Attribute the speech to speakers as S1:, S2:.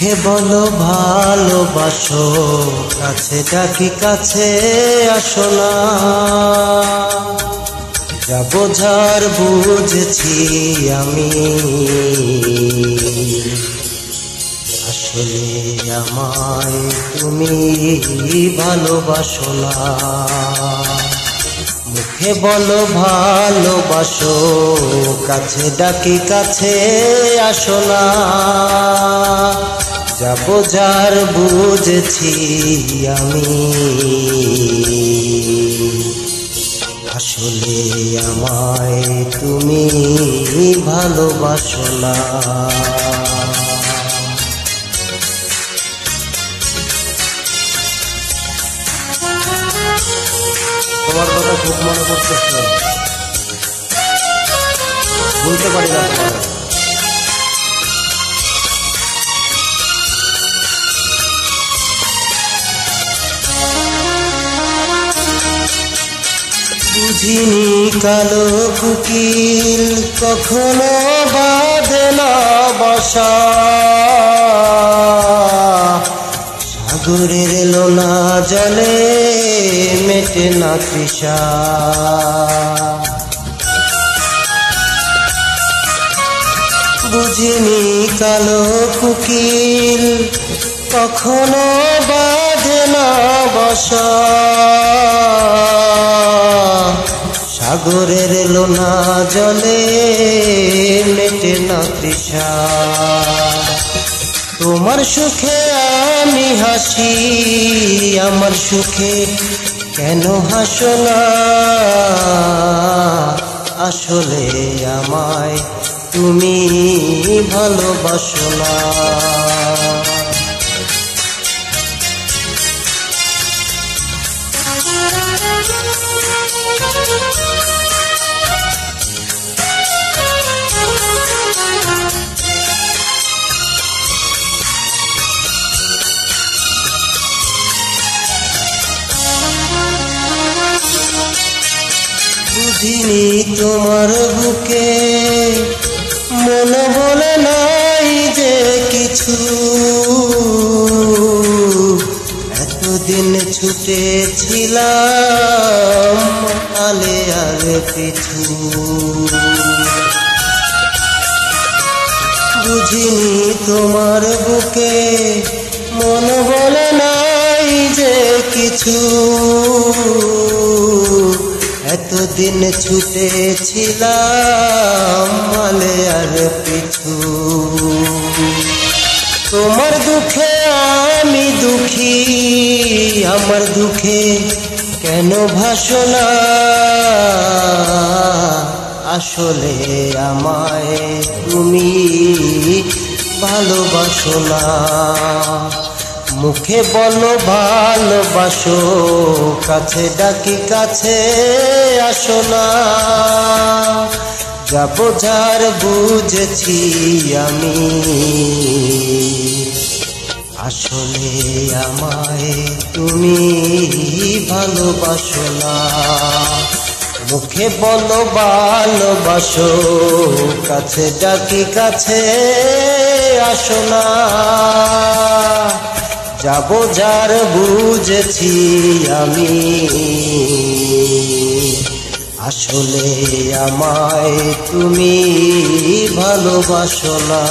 S1: মুখে বলো ভালোবাসো, কাছে ডাকি কাছে আসো না। যা বোঝার বুঝেছি আমি, আসলে আমায় তুমি ভালোবাসো না। মুখে বলো ভালোবাসো, কাছে ডাকি কাছে আসো না। যা বোঝার বুঝেছি আমি, আসলে আমায় তুমি ভালোবাসো না। তোমার কথা খুব মনে পড়তেছে, বলতে পারি না তোমার। বুঝিনি কালো কুকিল কখনো বাঁধে না বাসা, সাগরের লোনা জলে মেটে না তৃষা। বুঝিনি কালো কুকিল কখনো বাঁধে না বাসা, সাগরের লোনা জলে মেটে না তৃষা। তোমার সুখে আমি হাসি, আমার সুখে কেন হাসো না। আসলে আমায় তুমি ভালোবাসো না। বুঝিনি তোমার বুকে মন বলে নাই যে কিছু, এতদিন ছুটেছিলাম আলে আর পিছু। বুঝিনি তোমার বুকে মন বলে নাই যে কিছু, এতদিন ছুটেছিলাম আলে আর পিছু। তোমার দুঃখে আমি দুঃখী, আমার দুঃখে কেন ভাসো না। আসলে আমায় তুমি ভালোবাসো না। মুখে বলো ভালোবাসো, কাছে ডাকি কাছে আসো না। যা বোঝার বুঝেছি আমি, আসলে আমায় তুমি ভালোবাসো না। মুখে বলো ভালোবাসো, কাছে ডাকি কাছে আসো না। যা বোঝার বুঝেছি আমি, আসলে আমায় তুমি ভালোবাসো না।